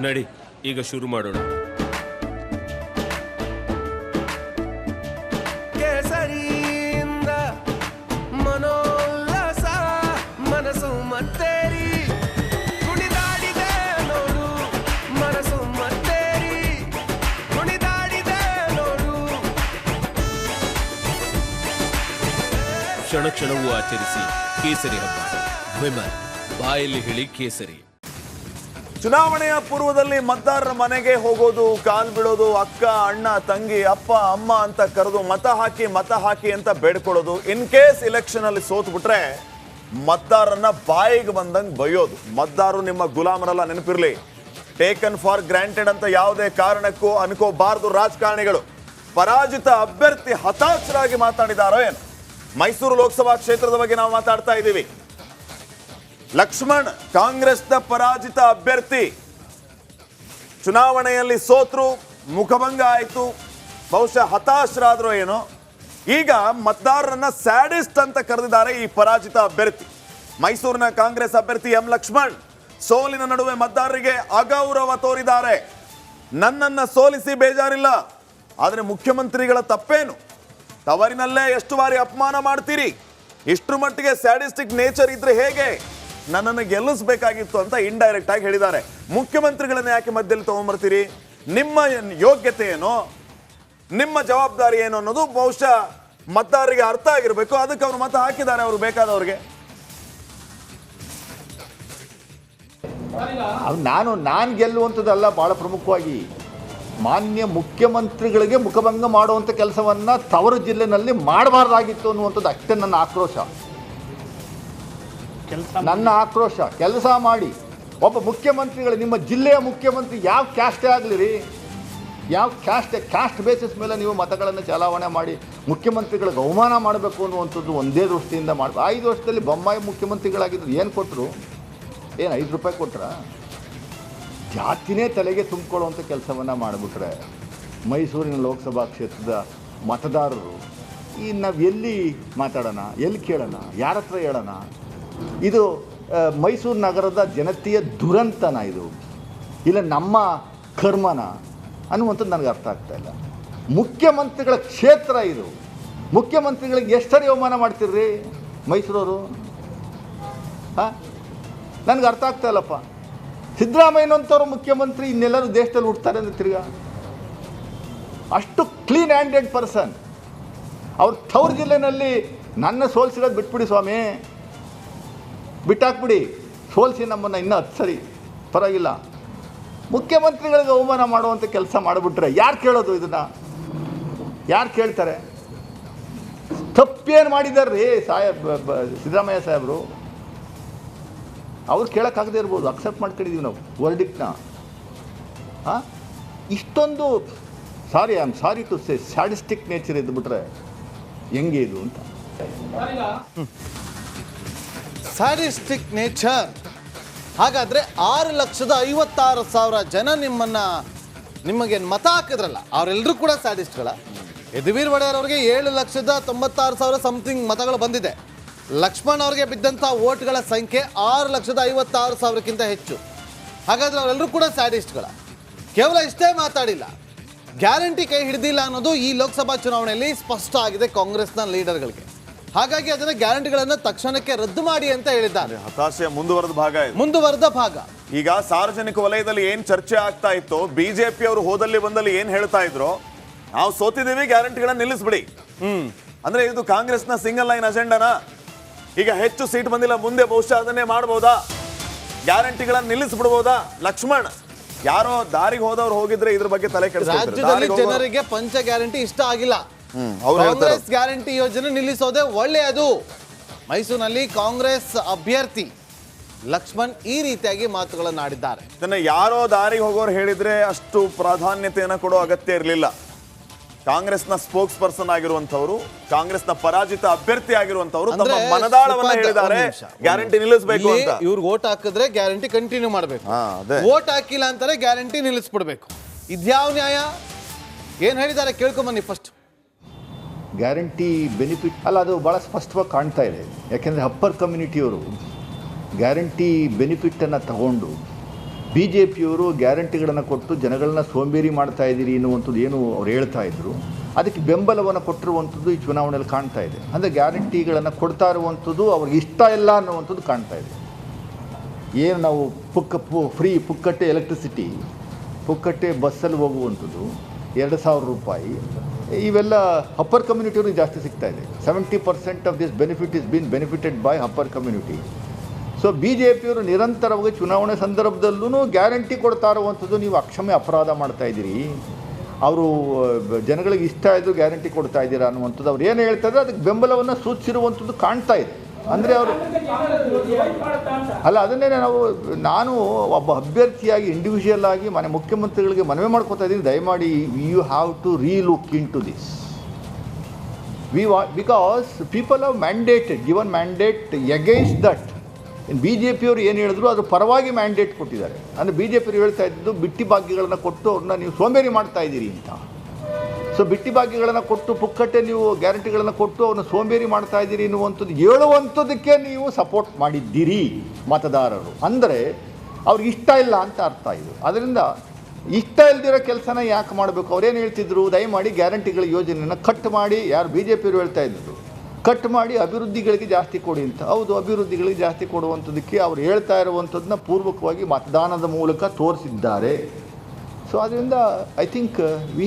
ನಡಿ ಈಗ ಶುರು ಮಾಡೋಣ. ಕೇಸರಿಯಿಂದ ಮನೋಲ್ಲಾಸ ಮನಸ್ಸು ಮತ್ತೇರಿ ಕುಣಿದಾಡಿದೆ ನೋಡು, ಮನಸ್ಸು ಮತ್ತೇರಿ ಕುಣಿದಾಡಿದೆ ನೋಡು. ಕ್ಷಣ ಕ್ಷಣವೂ ಆಚರಿಸಿ ಕೇಸರಿ ಹಬ್ಬ. ವಿಮಲ್ ಬಾಯಲ್ಲಿ ಹೇಳಿ ಕೇಸರಿ. ಚುನಾವಣೆಯ ಪೂರ್ವದಲ್ಲಿ ಮತದಾರರ ಮನೆಗೆ ಹೋಗೋದು, ಕಾಲ್ ಬಿಡೋದು, ಅಕ್ಕ ಅಣ್ಣ ತಂಗಿ ಅಪ್ಪ ಅಮ್ಮ ಅಂತ ಕರೆದು ಮತ ಹಾಕಿ ಅಂತ ಬೇಡ್ಕೊಳ್ಳೋದು. ಇನ್ ಕೇಸ್ ಇಲೆಕ್ಷನ್ ಅಲ್ಲಿ ಸೋತ್ ಬಿಟ್ರೆ ಮತದಾರರನ್ನ ಬಾಯಿಗೆ ಬಂದಂಗೆ ಬೈಯೋದು. ಮತದಾರರು ನಿಮ್ಮ ಗುಲಾಮರಲ್ಲ, ನೆನಪಿರ್ಲಿ. ಟೇಕನ್ ಫಾರ್ ಗ್ರಾಂಟೆಡ್ ಅಂತ ಯಾವುದೇ ಕಾರಣಕ್ಕೂ ಅನ್ಕೋಬಾರದು ರಾಜಕಾರಣಿಗಳು. ಪರಾಜಿತ ಅಭ್ಯರ್ಥಿ ಹತಾಶರಾಗಿ ಮಾತಾಡಿದಾರೋ ಏನು? ಮೈಸೂರು ಲೋಕಸಭಾ ಕ್ಷೇತ್ರದ ಬಗ್ಗೆ ನಾವು ಮಾತಾಡ್ತಾ ಇದ್ದೀವಿ. ಲಕ್ಷ್ಮಣ್ ಕಾಂಗ್ರೆಸ್ನ ಪರಾಜಿತ ಅಭ್ಯರ್ಥಿ ಚುನಾವಣೆಯಲ್ಲಿ ಸೋತ್ರು, ಮುಖಭಂಗ ಆಯಿತು, ಬಹುಶಃ ಹತಾಶರಾದ್ರೋ ಏನೋ. ಈಗ ಮತದಾರರನ್ನ ಸ್ಯಾಡಿಸ್ಟ್ ಅಂತ ಕರೆದಿದ್ದಾರೆ ಈ ಪರಾಜಿತ ಅಭ್ಯರ್ಥಿ. ಮೈಸೂರಿನ ಕಾಂಗ್ರೆಸ್ ಅಭ್ಯರ್ಥಿ ಎಂ ಲಕ್ಷ್ಮಣ್ ಸೋಲಿನ ನಡುವೆ ಮತದಾರರಿಗೆ ಅಗೌರವ ತೋರಿದ್ದಾರೆ. ನನ್ನನ್ನು ಸೋಲಿಸಿ ಬೇಜಾರಿಲ್ಲ, ಆದರೆ ಮುಖ್ಯಮಂತ್ರಿಗಳ ತಪ್ಪೇನು? ತವರಿನಲ್ಲೇ ಎಷ್ಟು ಬಾರಿ ಅಪಮಾನ ಮಾಡ್ತೀರಿ? ಇಷ್ಟರ ಮಟ್ಟಿಗೆ ಸ್ಯಾಡಿಸ್ಟಿಕ್ ನೇಚರ್ ಇದ್ರೆ ಹೇಗೆ? ನನ್ನನ್ನು ಗೆಲ್ಲಿಸಬೇಕಾಗಿತ್ತು ಅಂತ ಇಂಡೈರೆಕ್ಟ್ ಆಗಿ ಹೇಳಿದ್ದಾರೆ. ಮುಖ್ಯಮಂತ್ರಿಗಳನ್ನ ಯಾಕೆ ಮಧ್ಯದಲ್ಲಿ ತಗೊಂಡ್ಬರ್ತೀರಿ? ನಿಮ್ಮ ಯೋಗ್ಯತೆ ಏನೋ, ನಿಮ್ಮ ಜವಾಬ್ದಾರಿ ಏನು ಅನ್ನೋದು ಬಹುಶಃ ಮತದಾರರಿಗೆ ಅರ್ಥ ಆಗಿರಬೇಕು. ಅದಕ್ಕೆ ಅವರು ಮತ ಹಾಕಿದ್ದಾರೆ, ಅವರು ಬೇಕಾದವ್ರಿಗೆ. ನಾನು ಗೆಲ್ಲುವಂಥದ್ದಲ್ಲ. ಬಹಳ ಪ್ರಮುಖವಾಗಿ ಮಾನ್ಯ ಮುಖ್ಯಮಂತ್ರಿಗಳಿಗೆ ಮುಖಭಂಗ ಮಾಡುವಂಥ ಕೆಲಸವನ್ನು ತವರು ಜಿಲ್ಲೆನಲ್ಲಿ ಮಾಡಬಾರ್ದಾಗಿತ್ತು ಅನ್ನುವಂಥದ್ದು ಅಷ್ಟೇ ನನ್ನ ಆಕ್ರೋಶ. ಕೆಲಸ ಮಾಡಿ ಒಬ್ಬ ಮುಖ್ಯಮಂತ್ರಿಗಳು, ನಿಮ್ಮ ಜಿಲ್ಲೆಯ ಮುಖ್ಯಮಂತ್ರಿ ಯಾವ ಕ್ಯಾಸ್ಟೇ ಆಗಲಿ ರೀ, ಯಾವ ಕ್ಯಾಸ್ಟ್ ಬೇಸಿಸ್ ಮೇಲೆ ನೀವು ಮತಗಳನ್ನು ಚಲಾವಣೆ ಮಾಡಿ ಮುಖ್ಯಮಂತ್ರಿಗಳಿಗೆ ಅವಮಾನ ಮಾಡಬೇಕು ಅನ್ನುವಂಥದ್ದು ಒಂದೇ ದೃಷ್ಟಿಯಿಂದ ಮಾಡಿ. 5 ವರ್ಷದಲ್ಲಿ ಬೊಮ್ಮಾಯಿ ಮುಖ್ಯಮಂತ್ರಿಗಳಾಗಿದ್ದರು. ಏನು ಕೊಟ್ಟರು? ಏನು 5 ರೂಪಾಯಿ ಕೊಟ್ರ? ಜಾತಿನೇ ತಲೆಗೆ ತುಂಬಿಕೊಳ್ಳುವಂಥ ಕೆಲಸವನ್ನು ಮಾಡಿಬಿಟ್ರೆ ಮೈಸೂರಿನ ಲೋಕಸಭಾ ಕ್ಷೇತ್ರದ ಮತದಾರರು ನಾವು ಎಲ್ಲಿ ಮಾತಾಡೋಣ, ಎಲ್ಲಿ ಕೇಳೋಣ, ಯಾರ ಹತ್ರ ಹೇಳೋಣ? ಇದು ಮೈಸೂರು ನಗರದ ಜನತೆಯ ದುರಂತನ ಇದು, ಇಲ್ಲ ನಮ್ಮ ಕರ್ಮನ ಅನ್ನುವಂಥದ್ದು ನನಗೆ ಅರ್ಥ ಆಗ್ತಾ ಇಲ್ಲ. ಮುಖ್ಯಮಂತ್ರಿಗಳ ಕ್ಷೇತ್ರ ಇದು. ಮುಖ್ಯಮಂತ್ರಿಗಳಿಗೆ ಎಷ್ಟು ಸರಿ ಅವಮಾನ ಮಾಡ್ತಿರ್ರಿ ಮೈಸೂರವರು? ನನಗೆ ಅರ್ಥ ಆಗ್ತಾ ಇಲ್ಲಪ್ಪ. ಸಿದ್ದರಾಮಯ್ಯನಂಥವ್ರು ಮುಖ್ಯಮಂತ್ರಿ, ಇನ್ನೆಲ್ಲರೂ ದೇಶದಲ್ಲಿ ಹುಡ್ತಾರೆ ಅಂದರೆ ತಿರ್ಗಾ ಅಷ್ಟು ಕ್ಲೀನ್ ಹ್ಯಾಂಡೆಡ್ ಪರ್ಸನ್. ಅವ್ರ ತವ್ರ ಜಿಲ್ಲೆಯಲ್ಲಿ ನನ್ನ ಸೋಲಿಸಿರೋದು ಬಿಟ್ಬಿಡಿ ಸ್ವಾಮಿ, ಬಿಟ್ಟಾಕ್ಬಿಡಿ. ಸೋಲಿಸಿ ನಮ್ಮನ್ನು ಇನ್ನೂ 10 ಸರಿ ಪರವಾಗಿಲ್ಲ. ಮುಖ್ಯಮಂತ್ರಿಗಳಿಗೆ ಅವಮಾನ ಮಾಡುವಂಥ ಕೆಲಸ ಮಾಡಿಬಿಟ್ರೆ ಯಾರು ಕೇಳೋದು? ಇದನ್ನು ಯಾರು ಕೇಳ್ತಾರೆ? ತಪ್ಪೇನು ಮಾಡಿದ್ದಾರೆ ರೀ ಸಿದ್ದರಾಮಯ್ಯ ಸಾಹೇಬರು? ಅವ್ರು ಕೇಳೋಕ್ಕಾಗದೇ ಇರ್ಬೋದು, ಅಕ್ಸೆಪ್ಟ್ ಮಾಡ್ಕೊಂಡಿದ್ದೀವಿ ನಾವು ವರ್ಡಿಕ್ಟ್ನ. ಇಷ್ಟೊಂದು I am sorry to say sadistic nature ಇದ್ದುಬಿಟ್ರೆ ಹೆಂಗೆ ಇದು ಅಂತ. Sadistic nature. ಹಾಗಾದರೆ 6,56,000 ಜನ ನಿಮಗೆ ಮತ ಹಾಕಿದ್ರಲ್ಲ, ಅವರೆಲ್ಲರೂ ಕೂಡ ಸ್ಯಾಡಿಸ್ಟ್ಗಳ? ಯದುವೀರ್ ಒಡೆಯರ್ ಅವರಿಗೆ 7,96,000 ಸಮಥಿಂಗ್ ಮತಗಳು ಬಂದಿದೆ. ಲಕ್ಷ್ಮಣ್ ಅವರಿಗೆ ಬಿದ್ದಂಥ ವೋಟ್ಗಳ ಸಂಖ್ಯೆ 6,56,000ಕ್ಕಿಂತ ಹೆಚ್ಚು. ಹಾಗಾದರೆ ಅವರೆಲ್ಲರೂ ಕೂಡ ಸ್ಯಾಡಿಸ್ಟ್ಗಳ? ಕೇವಲ ಇಷ್ಟೇ ಮಾತಾಡಿಲ್ಲ, ಗ್ಯಾರಂಟಿ ಕೈ ಹಿಡಿದಿಲ್ಲ ಅನ್ನೋದು ಈ ಲೋಕಸಭಾ ಚುನಾವಣೆಯಲ್ಲಿ ಸ್ಪಷ್ಟ ಆಗಿದೆ ಕಾಂಗ್ರೆಸ್ನ ಲೀಡರ್ಗಳಿಗೆ. ಹಾಗಾಗಿ ಅದನ್ನ ಗ್ಯಾರಂಟಿಗಳನ್ನು ತಕ್ಷಣಕ್ಕೆ ರದ್ದು ಮಾಡಿ ಅಂತ ಹೇಳಿದ್ದಾರೆ. ಹತಾಶೆಯ ಮುಂದುವರೆದ ಭಾಗ. ಈಗ ಸಾರ್ವಜನಿಕ ವಲಯದಲ್ಲಿ ಏನ್ ಚರ್ಚೆ ಆಗ್ತಾ ಇತ್ತು, ಬಿಜೆಪಿ ಅವರು ಹೋದಲ್ಲಿ ಬಂದಲ್ಲಿ ಏನ್ ಹೇಳ್ತಾ ಇದ್ರು, ನಾವು ಸೋತಿದ್ದೀವಿ, ಗ್ಯಾರಂಟಿಗಳನ್ನ ನಿಲ್ಲಿಸ್ಬಿಡಿ. ಅಂದ್ರೆ ಇದು ಕಾಂಗ್ರೆಸ್ನ ಸಿಂಗಲ್ ಲೈನ್ ಅಜೆಂಡಾನಾ? ಈಗ ಹೆಚ್ಚು ಸೀಟ್ ಬಂದಿಲ್ಲ, ಮುಂದೆ ಬಹುಶಃ ಅದನ್ನೇ ಮಾಡಬಹುದಾ? ಗ್ಯಾರಂಟಿಗಳನ್ನ ನಿಲ್ಲಿಸ್ಬಿಡ್ಬೋದಾ? ಲಕ್ಷ್ಮಣ್, ಯಾರೋ ದಾರಿಗೆ ಹೋದವ್ರು ಹೋಗಿದ್ರೆ ಇದ್ರ ಬಗ್ಗೆ ತಲೆ ಕೆಡಿಸ್ತಾರೆ. ರಾಜ್ಯದಲ್ಲಿ ಜನರಿಗೆ ಪಂಚ ಗ್ಯಾರಂಟಿ ಇಷ್ಟ ಆಗಿಲ್ಲ. ಕಾಂಗ್ರೆಸ್ ಗ್ಯಾರಂಟಿ ಯೋಜನೆ ನಿಲ್ಲಿಸೋದೇ ಒಳ್ಳೆಯದು. ಮೈಸೂರಿನಲ್ಲಿ ಕಾಂಗ್ರೆಸ್ ಅಭ್ಯರ್ಥಿ ಲಕ್ಷ್ಮಣ್ ಈ ರೀತಿಯಾಗಿ ಮಾತುಗಳನ್ನಾಡಿದ್ದಾರೆ. ಇದನ್ನ ಯಾರೋ ದಾರಿಗೆ ಹೋಗೋರು ಹೇಳಿದ್ರೆ ಅಷ್ಟು ಪ್ರಾಧಾನ್ಯತೆಯನ್ನು ಕೊಡೋ ಅಗತ್ಯ ಇರಲಿಲ್ಲ. ಕಾಂಗ್ರೆಸ್ನ ಸ್ಪೋಕ್ಸ್ ಪರ್ಸನ್ ಆಗಿರುವಂತವರು, ಕಾಂಗ್ರೆಸ್ನ ಪರಾಜಿತ ಅಭ್ಯರ್ಥಿ ಆಗಿರುವಂತವರು ತಮ್ಮ ಮನದಾಳವನ್ನ ಹೇಳಿದ್ದಾರೆ, ಗ್ಯಾರಂಟಿ ನಿಲ್ಲಿಸಬೇಕು ಅಂತ. ಇವ್ರು ವೋಟ್ ಹಾಕಿದ್ರೆ ಗ್ಯಾರಂಟಿ ಕಂಟಿನ್ಯೂ ಮಾಡಬೇಕು, ವೋಟ್ ಹಾಕಿಲ್ಲ ಅಂತಾರೆ ಗ್ಯಾರಂಟಿ ನಿಲ್ಲಿಸ್ಬಿಡ್ಬೇಕು. ಇದ್ಯಾವ ನ್ಯಾಯ? ಏನ್ ಹೇಳಿದ್ದಾರೆ ಕೇಳ್ಕೊಂಬನ್ನಿ ಫಸ್ಟ್. ಗ್ಯಾರಂಟಿ ಬೆನಿಫಿಟ್ ಅಲ್ಲ, ಅದು ಭಾಳ ಸ್ಪಷ್ಟವಾಗಿ ಕಾಣ್ತಾ ಇದೆ. ಯಾಕೆಂದರೆ ಅಪ್ಪರ್ ಕಮ್ಯುನಿಟಿಯವರು ಗ್ಯಾರಂಟಿ ಬೆನಿಫಿಟ್ಟನ್ನು ತಗೊಂಡು ಬಿ ಜೆ ಪಿಯವರು ಗ್ಯಾರಂಟಿಗಳನ್ನು ಕೊಟ್ಟು ಜನಗಳನ್ನ ಸೋಂಬೇರಿ ಮಾಡ್ತಾ ಇದ್ದೀರಿ ಎನ್ನುವಂಥದ್ದು ಏನು ಅವ್ರು ಹೇಳ್ತಾ ಇದ್ರು, ಅದಕ್ಕೆ ಬೆಂಬಲವನ್ನು ಕೊಟ್ಟಿರುವಂಥದ್ದು ಈ ಚುನಾವಣೆಯಲ್ಲಿ ಕಾಣ್ತಾ ಇದೆ. ಅಂದರೆ ಗ್ಯಾರಂಟಿಗಳನ್ನು ಕೊಡ್ತಾ ಇರುವಂಥದ್ದು ಅವ್ರಿಗೆ ಇಷ್ಟ ಇಲ್ಲ ಅನ್ನುವಂಥದ್ದು ಕಾಣ್ತಾ ಇದೆ. ಏನು ನಾವು ಫ್ರೀ ಪುಕ್ಕಟ್ಟೆ ಎಲೆಕ್ಟ್ರಿಸಿಟಿ, ಪುಕ್ಕಟ್ಟೆ ಬಸ್ಸಲ್ಲಿ ಹೋಗುವಂಥದ್ದು, 2,000 ರೂಪಾಯಿ, ಇವೆಲ್ಲ ಅಪ್ಪರ್ ಕಮ್ಯುನಿಟಿಯವ್ರಿಗೆ ಜಾಸ್ತಿ ಸಿಗ್ತಾ ಇದೆ. 70% of this benefit is been benefited by upper community. So B J ಪಿಯವರು ನಿರಂತರವಾಗಿ ಚುನಾವಣೆ ಸಂದರ್ಭದಲ್ಲೂ ಗ್ಯಾರಂಟಿ ಕೊಡ್ತಾ ಇರುವಂಥದ್ದು ನೀವು ಅಕ್ಷಮ್ಯ ಅಪರಾಧ ಮಾಡ್ತಾ ಇದ್ದೀರಿ. ಅವರು ಜನಗಳಿಗೆ ಇಷ್ಟ ಇದ್ದು ಗ್ಯಾರಂಟಿ ಕೊಡ್ತಾ ಇದ್ದೀರಾ ಅನ್ನುವಂಥದ್ದು ಅವ್ರು ಏನು ಹೇಳ್ತಾ ಇದ್ದಾರೆ ಅದಕ್ಕೆ ಬೆಂಬಲವನ್ನು ಸೂಚಿಸಿರುವಂಥದ್ದು ಕಾಣ್ತಾ ಇದೆ. ಅಂದರೆ ಅವರು ಅಲ್ಲ, ಅದನ್ನೇ ನಾನು ಒಬ್ಬ ಅಭ್ಯರ್ಥಿಯಾಗಿ ಇಂಡಿವಿಜುವಲ್ ಆಗಿ ಮುಖ್ಯಮಂತ್ರಿಗಳಿಗೆ ಮನವಿ ಮಾಡ್ಕೊತಾ ಇದ್ದೀನಿ, ದಯಮಾಡಿ you have to relook into this. Because people have mandated, given mandate against that. B J ಪಿಯವರು ಏನು ಹೇಳಿದ್ರು ಅದ್ರ ಪರವಾಗಿ ಮ್ಯಾಂಡೇಟ್ ಕೊಟ್ಟಿದ್ದಾರೆ. ಅಂದರೆ ಬಿ ಜೆ ಪಿಯವರು ಹೇಳ್ತಾ ಇದ್ದು ಬಿಟ್ಟಿ ಭಾಗ್ಯಗಳನ್ನು ಕೊಟ್ಟು ಅವ್ರನ್ನ ನೀವು ಸೋಂಬೇರಿ ಮಾಡ್ತಾ ಇದ್ದೀರಿ ಅಂತ. ಸೊ ಬಿಟ್ಟಿ ಭಾಗ್ಯಗಳನ್ನು ಕೊಟ್ಟು ಪುಕ್ಕಟ್ಟೆ ನೀವು ಗ್ಯಾರಂಟಿಗಳನ್ನು ಕೊಟ್ಟು ಅವ್ರನ್ನ ಸೋಂಬೇರಿ ಮಾಡ್ತಾ ಇದ್ದೀರಿ ಎನ್ನುವಂಥದ್ದು ಹೇಳುವಂಥದ್ದಕ್ಕೆ ನೀವು ಸಪೋರ್ಟ್ ಮಾಡಿದ್ದೀರಿ ಮತದಾರರು. ಅಂದರೆ ಅವ್ರಿಗೆ ಇಷ್ಟ ಇಲ್ಲ ಅಂತ ಅರ್ಥ ಇದು. ಅದರಿಂದ ಇಷ್ಟ ಇಲ್ದಿರೋ ಕೆಲಸನ ಯಾಕೆ ಮಾಡಬೇಕು? ಅವ್ರೇನು ಹೇಳ್ತಿದ್ರು, ದಯಮಾಡಿ ಗ್ಯಾರಂಟಿಗಳ ಯೋಜನೆಯನ್ನು ಕಟ್ ಮಾಡಿ, ಯಾರು ಬಿ ಜೆ ಪಿಯವರು ಹೇಳ್ತಾ ಇದ್ದರು ಕಟ್ ಮಾಡಿ ಅಭಿವೃದ್ಧಿಗಳಿಗೆ ಜಾಸ್ತಿ ಕೊಡಿ ಅಂತ. ಹೌದು, ಅಭಿವೃದ್ಧಿಗಳಿಗೆ ಜಾಸ್ತಿ ಕೊಡುವಂಥದ್ದಕ್ಕೆ ಅವ್ರು ಹೇಳ್ತಾ ಇರುವಂಥದ್ದನ್ನ ಪೂರ್ವಕವಾಗಿ ಮತದಾನದ ಮೂಲಕ ತೋರಿಸಿದ್ದಾರೆ. ಸೊ ಅದರಿಂದ ಐ ಥಿಂಕ್ ವಿ